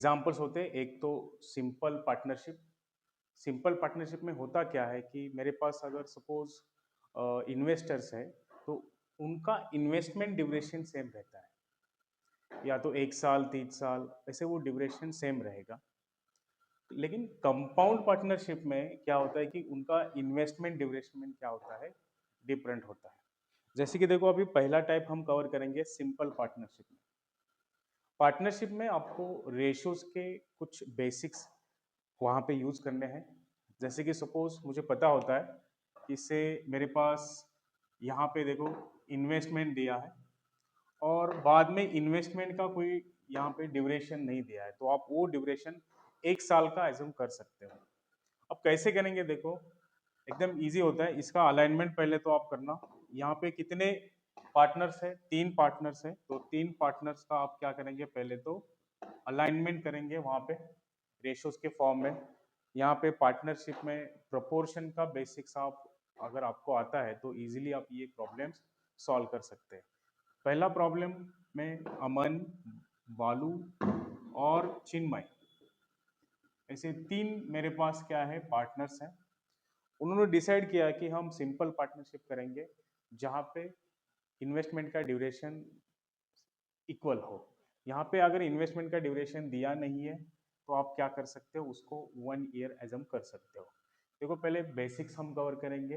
Examples होते हैं। एक तो सिंपल पार्टनरशिप। सिंपल पार्टनरशिप में होता क्या है कि मेरे पास अगर सपोज इन्वेस्टर्स है तो उनका इन्वेस्टमेंट ड्यूरेशन सेम रहता है, या तो 1 साल 3 साल ऐसे वो ड्यूरेशन सेम रहेगा। लेकिन कंपाउंड पार्टनरशिप में क्या होता है कि उनका इन्वेस्टमेंट ड्यूरेशन में क्या होता है, डिफरेंट होता है। जैसे कि देखो अभी पहला टाइप हम कवर करेंगे सिंपल पार्टनरशिप में। पार्टनरशिप में आपको रेशियोज के कुछ बेसिक्स वहाँ पे यूज करने हैं। जैसे कि सपोज मुझे पता होता है कि इससे मेरे पास यहाँ पे देखो इन्वेस्टमेंट दिया है और बाद में इन्वेस्टमेंट का कोई यहाँ पे ड्यूरेशन नहीं दिया है, तो आप वो ड्यूरेशन 1 साल का एज्यूम कर सकते हो। अब कैसे करेंगे देखो, एकदम इजी होता है। इसका अलाइनमेंट पहले तो आप करना। यहाँ पे कितने पार्टनर्स है, 3 पार्टनर्स है, तो 3 पार्टनर्स का आप क्या करेंगे, पहले तो अलाइनमेंट करेंगे वहाँ पे रेशियोज के फॉर्म में। यहाँ पे पार्टनरशिप में प्रोपोर्शन का बेसिक्स आप अगर आपको आता है तो इजीली आप ये प्रॉब्लम्स सॉल्व कर सकते हैं। पहला प्रॉब्लम में अमन, बालू और चिन्मय, ऐसे 3 मेरे पास क्या है पार्टनर्स हैं। उन्होंने डिसाइड किया कि हम सिंपल पार्टनरशिप करेंगे जहाँ पे इन्वेस्टमेंट का ड्यूरेशन इक्वल हो। यहाँ पे अगर इन्वेस्टमेंट का ड्यूरेशन दिया नहीं है तो आप क्या कर सकते हो, उसको 1 ईयर एजम कर सकते हो। देखो पहले बेसिक्स हम कवर करेंगे।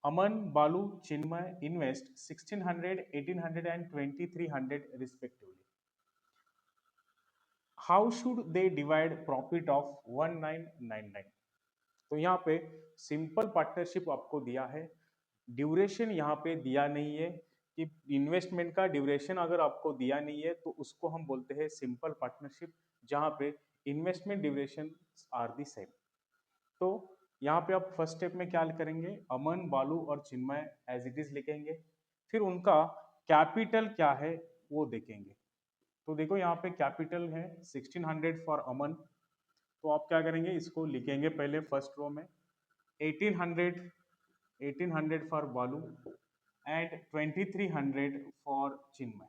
Aman, Balu, Chinmay invest 1600, 1800 and 2300 respectively. How should they divide profit of 1999? तो यहाँ पे सिंपल पार्टनरशिप आपको दिया है, ड्यूरेशन यहाँ पे दिया नहीं है कि इन्वेस्टमेंट का ड्यूरेशन अगर आपको दिया नहीं है तो उसको हम बोलते हैं सिंपल पार्टनरशिप, जहाँ पे investment duration are the same. तो यहाँ पे आप फर्स्ट स्टेप में क्या करेंगे, अमन, बालू और चिन्मय एज इट इज लिखेंगे। फिर उनका कैपिटल क्या है वो देखेंगे। तो देखो यहाँ पे कैपिटल है 1600 फॉर अमन, तो आप क्या करेंगे, इसको लिखेंगे पहले फर्स्ट रो में। 1800 1800 फॉर बालू एंड 2300 फॉर चिन्मय।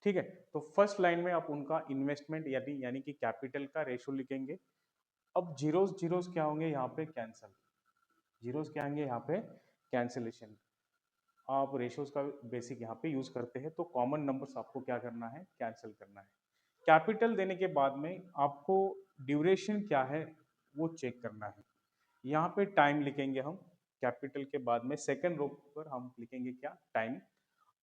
ठीक है, तो फर्स्ट लाइन में आप उनका इन्वेस्टमेंट यानी कि कैपिटल का रेशो लिखेंगे। अब जीरोस जीरोस क्या होंगे यहाँ पे, कैंसल। जीरोस क्या होंगे यहाँ पे, कैंसिलेशन। आप रेशियोज का बेसिक यहाँ पे यूज करते हैं, तो कॉमन नंबर्स आपको क्या करना है, कैंसिल करना है। कैपिटल देने के बाद में आपको ड्यूरेशन क्या है वो चेक करना है। यहाँ पे टाइम लिखेंगे हम, कैपिटल के बाद में सेकंड रो पर हम लिखेंगे क्या, टाइम।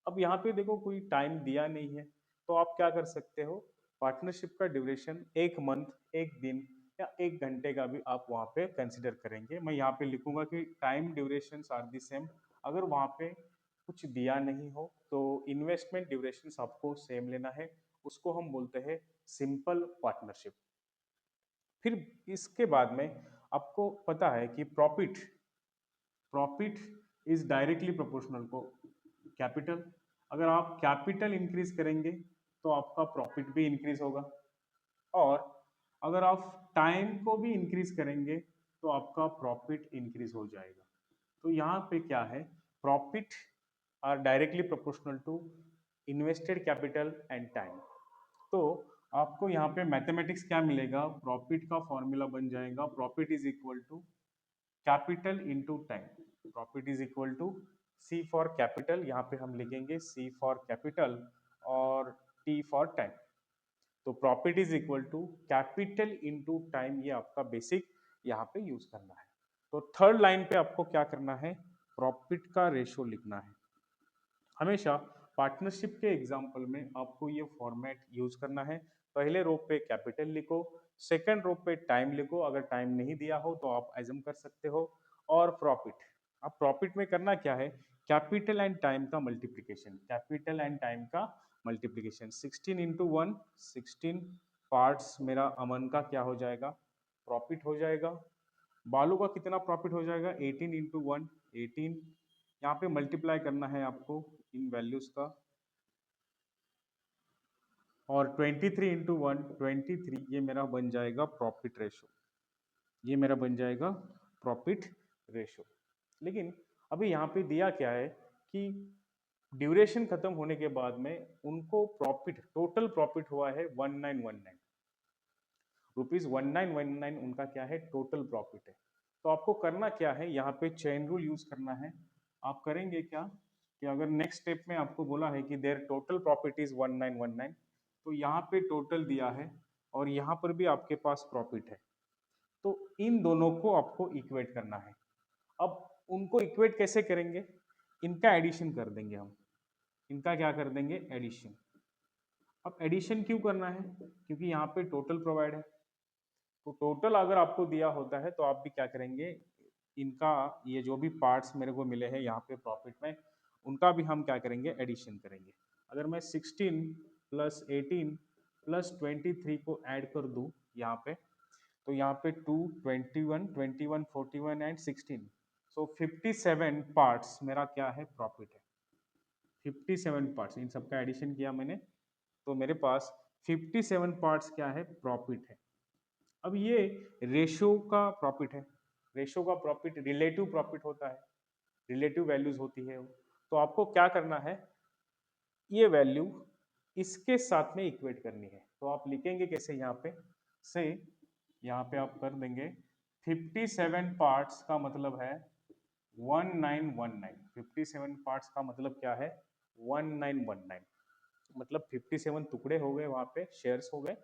अब यहाँ पे देखो कोई टाइम दिया नहीं है, तो आप क्या कर सकते हो, पार्टनरशिप का ड्यूरेशन 1 मंथ, 1 दिन या 1 घंटे का भी आप वहाँ पे कंसिडर करेंगे। मैं यहाँ पे लिखूंगा कि time duration are the same. अगर वहाँ पे कुछ दिया नहीं हो तो इन्वेस्टमेंट ड्यूरेशन आपको सेम लेना है, उसको हम बोलते हैं सिंपल पार्टनरशिप। फिर इसके बाद में आपको पता है कि profit profit is directly proportional को कैपिटल। अगर आप कैपिटल इंक्रीज करेंगे तो आपका प्रॉफिट भी इंक्रीज होगा, और अगर आप टाइम को भी इंक्रीज करेंगे तो आपका प्रॉफिट इंक्रीज हो जाएगा। तो यहाँ पे क्या है, profit are directly proportional to invested capital and time. तो आपको यहाँ पे मैथमेटिक्स क्या मिलेगा, प्रॉफिट का फॉर्मूला बन जाएगा, profit is equal to capital into time. Profit is equal to C for capital, यहाँ पे हम लिखेंगे सी फॉर कैपिटल और टी फॉर टाइम। तो profit is equal to capital into time, ये आपका बेसिक यहाँ पे यूज करना है। तो थर्ड लाइन पे आपको क्या करना है, प्रॉफिट का रेशो लिखना है। हमेशा पार्टनरशिप के एग्जाम्पल में आपको ये फॉर्मेट यूज करना है। पहले रो पे कैपिटल लिखो, सेकंड रो पे टाइम लिखो, अगर टाइम नहीं दिया हो तो आप एजम कर सकते हो, और प्रॉफिट। अब प्रॉफिट में करना क्या है, कैपिटल एंड टाइम का मल्टीप्लीकेशन, कैपिटल एंड टाइम का मल्टीप्लीकेशन। 16 इंटू 1, 16 पार्ट्स मेरा अमन का क्या हो जाएगा, प्रॉफिट हो जाएगा। बालू का कितना प्रॉफिट हो जाएगा, 18 इंटू 1, 18। यहाँ पे मल्टीप्लाई करना है आपको इन वैल्यूज का, और 23 इंटू 1, 23, ये मेरा बन जाएगा प्रॉफिट रेशो। ये मेरा बन जाएगा प्रॉफिट रेशो। लेकिन अभी यहाँ पे दिया क्या है कि ड्यूरेशन खत्म होने के बाद में उनको प्रॉफिट, टोटल प्रॉफिट हुआ है 1919। ₹1919 उनका क्या है, टोटल प्रॉफिट है। तो आपको करना क्या है, यहाँ पे चेन रूल यूज करना है। आप करेंगे क्या कि अगर नेक्स्ट स्टेप में आपको बोला है कि देयर टोटल प्रॉफिट इज 1919, तो यहाँ पे टोटल दिया है और यहाँ पर भी आपके पास प्रॉफिट है, तो इन दोनों को आपको इक्वेट करना है। अब उनको इक्वेट कैसे करेंगे, इनका एडिशन कर देंगे हम, इनका क्या कर देंगे, एडिशन। अब एडिशन क्यों करना है, क्योंकि यहाँ पे टोटल प्रोवाइड है, तो टोटल अगर आपको दिया होता है तो आप भी क्या करेंगे, इनका ये जो भी पार्ट्स मेरे को मिले हैं यहाँ पे प्रॉफिट में, उनका भी हम क्या करेंगे, एडिशन करेंगे। अगर मैं 16 प्लस 18 प्लस 23 को ऐड कर दूं यहाँ पे, तो यहाँ पे 2 21 21 41 एंड 16, सो 57 पार्ट्स मेरा क्या है, प्रॉफिट है। 57 पार्ट्स, इन सबका एडिशन किया मैंने, तो मेरे पास 57 पार्ट्स क्या है, प्रॉफिट है। अब ये रेशो का प्रॉफिट है, रेशो का प्रॉफिट रिलेटिव प्रॉफिट होता है, रिलेटिव वैल्यूज होती है वो। तो आपको क्या करना है, ये वैल्यू इसके साथ में इक्वेट करनी है। तो आप लिखेंगे कैसे, यहाँ पे से यहाँ पे आप कर देंगे 57 पार्ट्स का मतलब है 1919, 57 पार्ट्स का मतलब क्या है, 1919, मतलब 57 टुकड़े हो गए, वहां पे शेयर्स हो गए,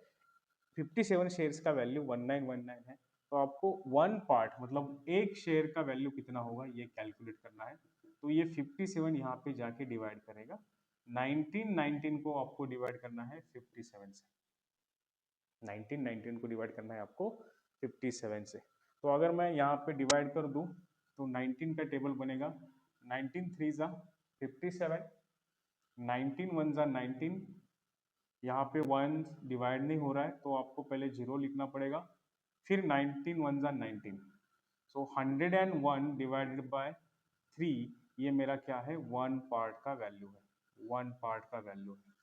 57 शेयर्स का वैल्यू 1919 है। तो आपको वन पार्ट मतलब एक शेयर का वैल्यू कितना होगा ये कैलकुलेट करना है। तो ये 57 यहाँ पे जाके डिवाइड करेगा, 1919 को आपको डिवाइड करना है 57 से, 1919 को डिवाइड करना है आपको 57 से। तो अगर मैं यहाँ पे डिवाइड कर दूं तो 19 का टेबल बनेगा, 19 थ्री जा 57, 19 वन जा 19, यहाँ पे 1 डिवाइड नहीं हो रहा है तो आपको पहले 0 लिखना पड़ेगा, फिर 19 वन जा 19, सो 101 डिवाइडेड बाय 3, ये मेरा क्या है, वन पार्ट का वैल्यू है, वन पार्ट का वैल्यू है।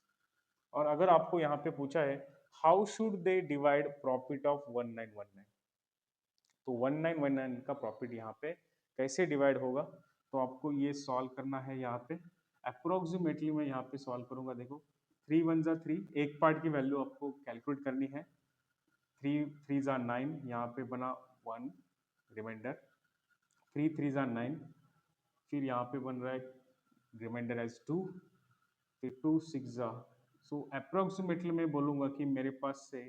और अगर आपको यहाँ पे पूछा है how should they divide profit of 1919, तो 1919 का प्रॉफिट यहाँ पे कैसे डिवाइड होगा, तो आपको ये सॉल्व करना है। यहाँ पे अप्रोक्सीमेटली मैं यहाँ पे सॉल्व करूंगा, देखो 3 वन जा 3, एक पार्ट की वैल्यू आपको कैलकुलेट करनी है, 3 थ्री जा 9, यहाँ पे बना 1 रिमाइंडर, 3 थ्री जा 9, फिर यहाँ पे बन रहा है रिमाइंडर एज 2, फिर 2 सिक्स जा, सो अप्रोक्सीमेटली मैं बोलूंगा कि मेरे पास से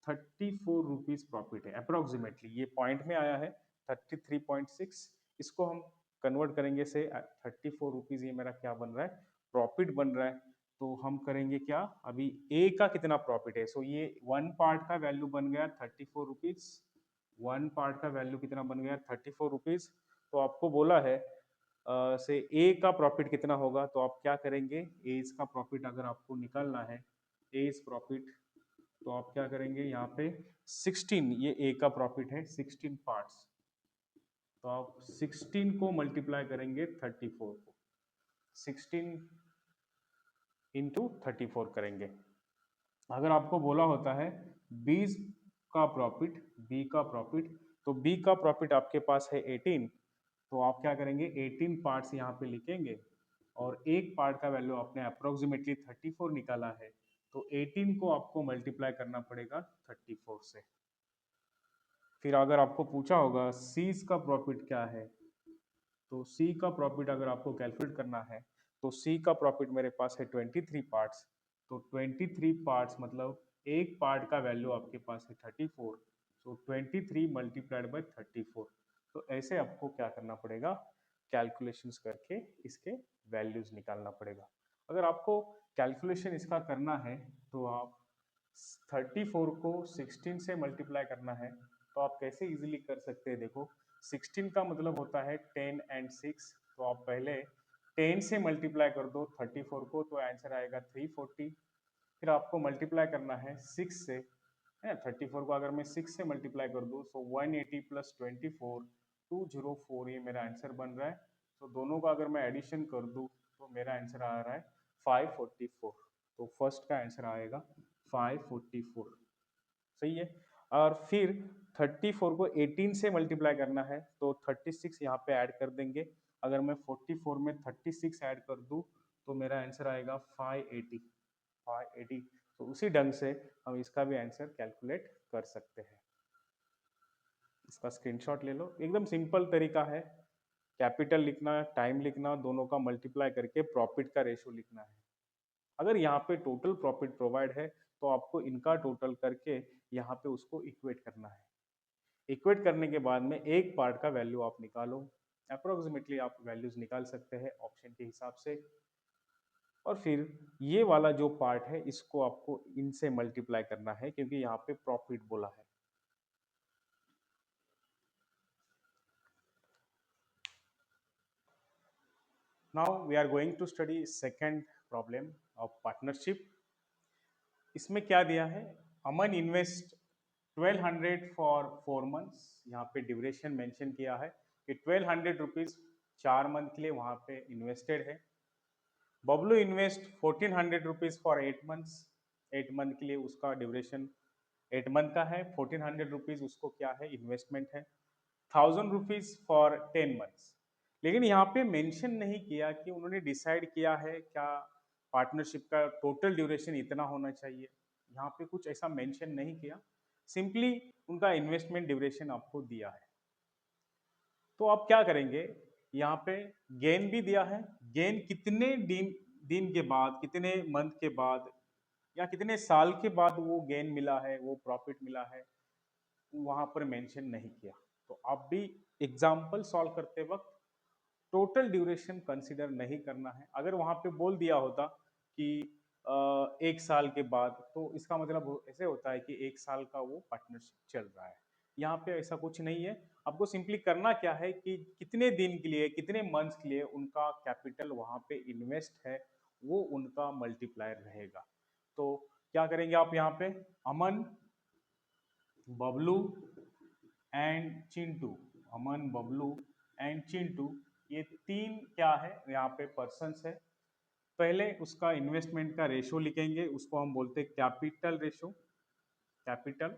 34 रुपीज प्रॉफिट है अप्रोक्सीमेटली, ये पॉइंट में आया है 33.6, इसको हम कन्वर्ट करेंगे से 34 रुपीज, ये मेरा क्या बन रहा है, प्रॉफिट बन रहा है। तो हम करेंगे क्या, अभी ए का कितना प्रॉफिट है, सो ये वन पार्ट का वैल्यू बन गया 34 रुपीज, वन पार्ट का वैल्यू कितना बन गया 34 रुपीज। तो आपको बोला है से ए का प्रॉफिट कितना होगा, तो आप क्या करेंगे, एज का प्रॉफिट अगर आपको निकालना है, एज प्रॉफिट, तो आप क्या करेंगे यहाँ पे 16, ये ए का प्रॉफिट है 16 पार्ट्स, तो आप 16 को मल्टीप्लाई करेंगे 34 को, 16 इंटू 34 करेंगे। अगर आपको बोला होता है 20 का प्रॉफिट, बी का प्रॉफिट, तो बी का प्रॉफिट आपके पास है 18, तो आप क्या करेंगे 18 पार्ट्स यहाँ पे लिखेंगे, और एक पार्ट का वैल्यू आपने अप्रोक्सीमेटली 34 निकाला है, तो 18 को आपको मल्टीप्लाई करना पड़ेगा 34 से। फिर अगर आपको पूछा होगा सी का प्रॉफिट क्या है, तो सी का प्रॉफिट अगर आपको कैलकुलेट करना है, तो सी का प्रॉफिट मेरे पास है 23 पार्ट्स, तो 23 पार्ट्स मतलब एक पार्ट का वैल्यू आपके पास है 34, सो 23 मल्टीप्लाइड बाय 34। तो ऐसे आपको क्या करना पड़ेगा, कैलकुलेशंस करके इसके वैल्यूज निकालना पड़ेगा। अगर आपको कैलकुलेशन इसका करना है तो आप 34 को 16 से मल्टीप्लाई करना है, तो आप कैसे इजीली कर सकते हैं, देखो 16 का मतलब होता है 10 एंड 6, तो आप पहले 10 से मल्टीप्लाई कर दो 34 को, तो आंसर आएगा 340, फिर आपको मल्टीप्लाई करना है 6 से, है 34 को अगर मैं 6 से मल्टीप्लाई कर दूं, सो 180 प्लस 24 204, ये मेरा आंसर बन रहा है। तो दोनों का अगर मैं एडिशन कर दूं तो मेरा आंसर आ रहा है 544, तो फर्स्ट का आंसर आएगा 544, सही है। और फिर 34 को 18 से मल्टीप्लाई करना है, तो 36 यहाँ पे ऐड कर देंगे, अगर मैं 44 में 36 ऐड कर दूं तो मेरा आंसर आएगा 580, 580, तो उसी ढंग से हम इसका भी आंसर कैलकुलेट कर सकते हैं। इसका स्क्रीनशॉट ले लो, एकदम सिंपल तरीका है। कैपिटल लिखना, टाइम लिखना, दोनों का मल्टीप्लाई करके प्रॉफिट का रेशो लिखना है। अगर यहाँ पे टोटल प्रॉफिट प्रोवाइड है तो आपको इनका टोटल करके यहाँ पे उसको इक्वेट करना है। इक्वेट करने के बाद में एक पार्ट का वैल्यू आप निकालो। अप्रोक्सीमेटली आप वैल्यूज निकाल सकते हैं ऑप्शन के हिसाब से, और फिर ये वाला जो पार्ट है इसको आपको इनसे मल्टीप्लाई करना है क्योंकि यहाँ पे प्रॉफिट बोला है। Now we are going to study second problem of partnership. इसमें क्या दिया है, अमन इन्वेस्ट 1200 फॉर 4 मंथ्स। यहाँ पे ड्यूरेशन मेंशन किया है कि 1200 रुपीज 4 मंथ के लिए वहाँ पे इन्वेस्टेड है। Bablu invest 1400 rupees for 8 months. 8 month के लिए उसका ड्यूरेशन 8 मंथ का है। 1400 रुपीज उसको क्या है, इन्वेस्टमेंट है। 1000 रुपीज फॉर 10 मंथ्स। लेकिन यहाँ पे मेंशन नहीं किया कि उन्होंने डिसाइड किया है क्या पार्टनरशिप का टोटल ड्यूरेशन इतना होना चाहिए। यहाँ पे कुछ ऐसा मेंशन नहीं किया, सिंपली उनका इन्वेस्टमेंट ड्यूरेशन आपको दिया है। तो आप क्या करेंगे, यहाँ पे गेन भी दिया है, गेन कितने दिन के बाद, कितने मंथ के बाद या कितने साल के बाद वो गेन मिला है, वो प्रॉफिट मिला है, वहां पर मेंशन नहीं किया। तो आप भी एग्जाम्पल सॉल्व करते वक्त टोटल ड्यूरेशन कंसीडर नहीं करना है। अगर वहां पे बोल दिया होता कि 1 साल के बाद, तो इसका मतलब ऐसे होता है कि 1 साल का वो पार्टनरशिप चल रहा है। यहाँ पे ऐसा कुछ नहीं है। आपको सिंपली करना क्या है कि कितने दिन के लिए, कितने मंथ्स के लिए उनका कैपिटल वहां पे इन्वेस्ट है, वो उनका मल्टीप्लायर रहेगा। तो क्या करेंगे आप यहाँ पे, अमन, बबलू एंड चिंटू, अमन, बबलू एंड चिंटू, ये तीन क्या है यहाँ पे पर्सन्स है। पहले उसका इन्वेस्टमेंट का रेशो लिखेंगे, उसको हम बोलते हैं कैपिटल रेशो। कैपिटल,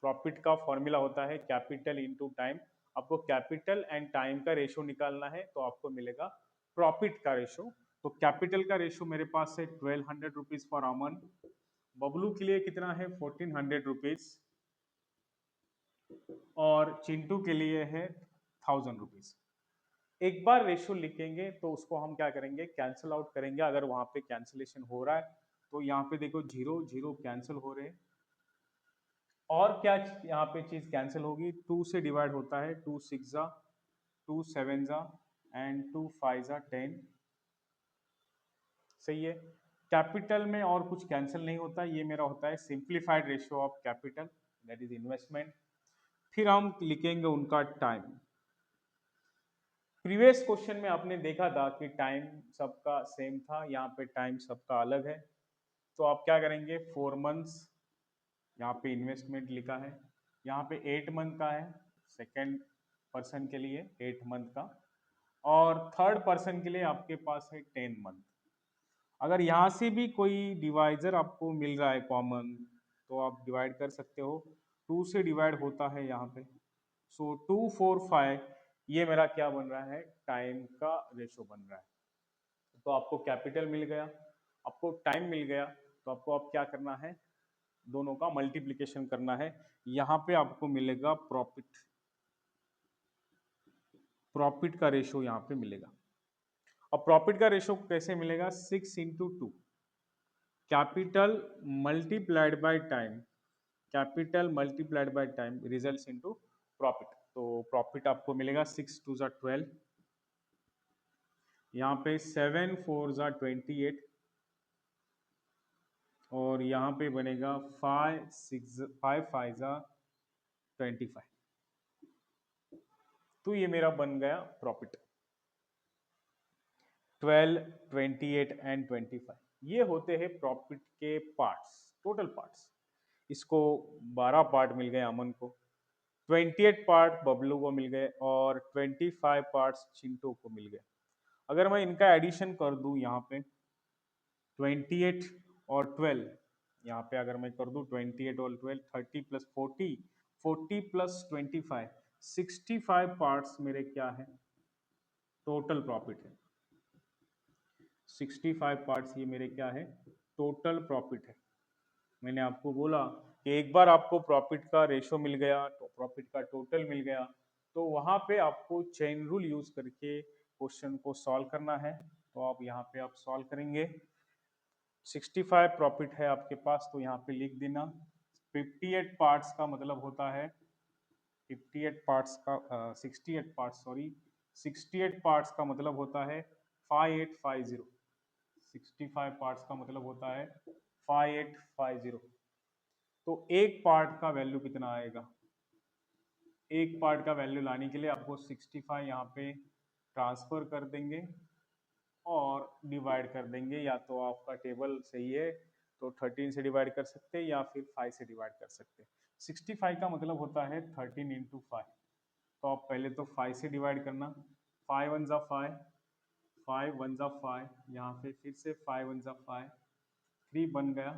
प्रॉफिट का फॉर्मूला होता है कैपिटल इनटू टाइम। आपको कैपिटल एंड टाइम का रेशो निकालना है तो आपको मिलेगा प्रॉफिट का रेशो। तो कैपिटल का रेशो मेरे पास है 1200 रुपीज फॉर अमन, बबलू के लिए कितना है 1400 रुपीज, और चिंटू के लिए है 1000 रुपीज। एक बार रेशियो लिखेंगे तो उसको हम क्या करेंगे, कैंसिल आउट करेंगे। अगर वहां पे कैंसिलेशन हो रहा है तो यहाँ पे देखो जीरो जीरो कैंसिल हो रहे हैं। और क्या यहाँ पे चीज कैंसिल होगी, 2 से डिवाइड होता है, 2 6 जा, 2 7 जा एंड 2 5 जा 10। सही है। कैपिटल में और कुछ कैंसिल नहीं होता, ये मेरा होता है simplified ratio of capital, that is investment. फिर हम लिखेंगे उनका टाइम। प्रीवियस क्वेश्चन में आपने देखा था कि टाइम सबका सेम था, यहाँ पे टाइम सबका अलग है। तो आप क्या करेंगे, 4 मंथ्स, यहाँ पे इन्वेस्टमेंट लिखा है, यहाँ पे 8 मंथ का है सेकेंड पर्सन के लिए, 8 मंथ का, और थर्ड पर्सन के लिए आपके पास है 10 मंथ। अगर यहाँ से भी कोई डिवाइजर आपको मिल रहा है कॉमन, तो आप डिवाइड कर सकते हो। 2 से डिवाइड होता है यहाँ पे, सो 2 4 5, ये मेरा क्या बन रहा है, टाइम का रेशो बन रहा है। तो आपको कैपिटल मिल गया, आपको टाइम मिल गया, तो आपको अब क्या करना है, दोनों का मल्टीप्लिकेशन करना है। यहाँ पे आपको मिलेगा प्रॉफिट, प्रॉफिट का रेशो यहाँ पे मिलेगा। अब प्रॉफिट का रेशो कैसे मिलेगा, 6 × 2, capital multiplied by time, capital multiplied by time results into profit. तो प्रॉफिट आपको मिलेगा 6 2 जा 12, यहाँ पे 7 4 जा 28, और यहाँ पे बनेगा 5 5 जा 25। तो ये मेरा बन गया प्रॉफिट, 12 28 एंड 25। ये होते हैं प्रॉफिट के पार्ट्स, टोटल पार्ट्स। इसको 12 पार्ट मिल गए अमन को, 28 पार्ट बबलू को मिल गए, और 25 पार्ट्स चिंटू को मिल गए। अगर मैं इनका एडिशन कर दूं यहाँ पे, 28 और 12, यहाँ पे अगर मैं कर दूं 28 और 12, 30 प्लस 40, 40 प्लस 25, 65 पार्ट्स मेरे क्या है, टोटल प्रॉफिट है। 65 पार्ट्स ये मेरे क्या है, टोटल प्रॉफिट है। मैंने आपको बोला कि एक बार आपको प्रॉफिट का रेशो मिल गया, तो प्रॉफिट का टोटल मिल गया, तो वहां पे आपको चेन रूल यूज करके क्वेश्चन को सॉल्व करना है। तो आप यहाँ पे आप सॉल्व करेंगे। 65 प्रॉफिट है आपके पास, तो यहाँ पे लिख देना। 58 पार्ट्स का मतलब होता है 58 पार्ट्स का 68 पार्ट्स, सॉरी 68 पार्ट्स का मतलब होता है 5850। 65 पार्ट्स का मतलब होता है 5850। तो एक पार्ट का वैल्यू कितना आएगा? एक पार्ट का वैल्यू लाने के लिए आपको 65 यहाँ पे ट्रांसफर कर देंगे और डिवाइड कर देंगे। या तो आपका टेबल सही है तो 13 से डिवाइड कर सकते हैं या फिर 5 से डिवाइड कर सकते हैं। 65 का मतलब होता है 13 इंटू 5। तो आप पहले तो 5 से डिवाइड करना। 5 वन ज़ा 5, 5 वन ज़ा 5, यहाँ पे फिर से 5 वन ज़ा 5, 3 बन गया,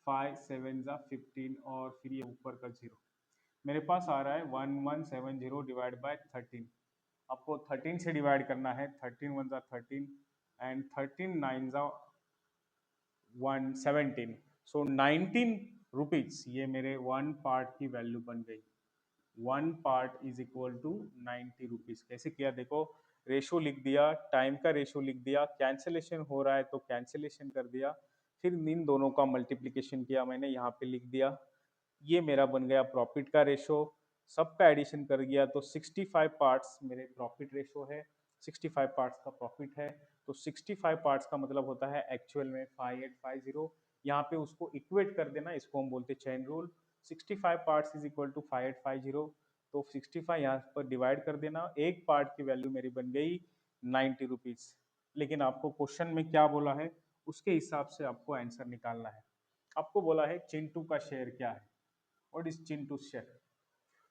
5 7 ज़ा 15 और फिर ये ऊपर का 0। मेरे पास आ रहा है 1170 डिवाइड बाय 13। आपको 13 से डिवाइड करना है। 13 वन ज़ा 13 एंड 13 नाइन ज़ा 117। सो 19 रुपीज ये मेरे वन पार्ट की वैल्यू बन गई। One part is equal to 90 rupees. कैसे किया देखो, रेशो लिख दिया, टाइम का रेशो लिख दिया, कैंसिलेशन हो रहा है तो कैंसिलेशन कर दिया, फिर इन दोनों का मल्टीप्लिकेशन किया मैंने, यहाँ पे लिख दिया। ये मेरा बन गया प्रॉफिट का रेशो। सबका एडिशन कर गया तो 65 पार्ट्स मेरे प्रॉफिट रेशो है। 65 पार्ट्स का प्रॉफिट है, तो 65 पार्ट्स का मतलब होता है एक्चुअल में 5850। यहाँ पे उसको इक्वेट कर देना, इसको हम बोलते हैं chain rule. 65 parts is equal to 5850। तो 65 यहाँ पर डिवाइड कर देना। एक पार्ट की वैल्यू मेरी बन गई 90 रुपीज। लेकिन आपको क्वेश्चन में क्या बोला है उसके हिसाब से आपको आंसर निकालना है। आपको बोला है चिंटू का शेयर क्या है, व्हाट इज चिंटू शेयर।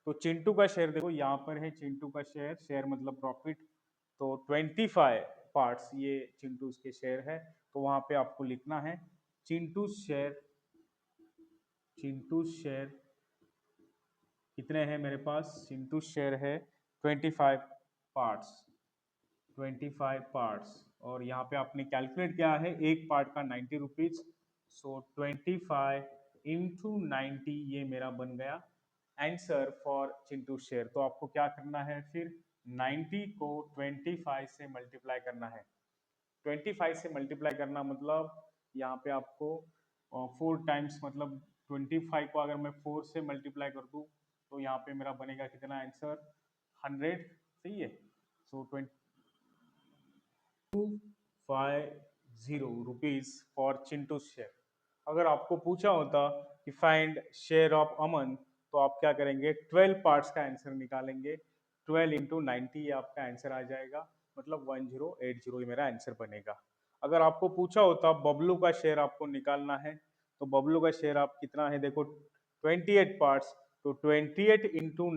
तो चिंटू का शेयर देखो यहाँ पर है, चिंटू का शेयर, शेयर मतलब प्रॉफिट। तो 25 पार्ट्स ये चिंटू के शेयर है। तो वहां पे आपको लिखना है चिंटू शेयर। चिंटू शेयर कितने हैं मेरे पास? चिंटू शेयर है 25 पार्ट्स। 25 पार्ट्स और यहाँ पे आपने कैलकुलेट किया है एक पार्ट का 90 रुपीज। सो 25 इंटू 90 ये मेरा बन गया आंसर फॉर चिंटू शेयर। तो आपको क्या करना है फिर, 90 को 25 से मल्टीप्लाई करना है। 25 से मल्टीप्लाई करना मतलब यहाँ पे आपको 4 टाइम्स, मतलब 25 को अगर मैं 4 से मल्टीप्लाई कर दूँ तो यहाँ पे मेरा बनेगा कितना आंसर, 100। सही है। सो 250 रुपीज फॉर चिंटू शेयर। अगर आपको पूछा होता कि फाइंड शेयर ऑफ अमन, तो आप क्या करेंगे, 12 पार्ट्स का आंसर निकालेंगे। 12 इंटू 90 ये आपका आंसर आ जाएगा, मतलब 1080 ये मेरा आंसर बनेगा। अगर आपको पूछा होता बबलू का शेयर आपको निकालना है, तो बबलू का शेयर आप कितना है देखो, 28 पार्ट्स। तो 28 इंटू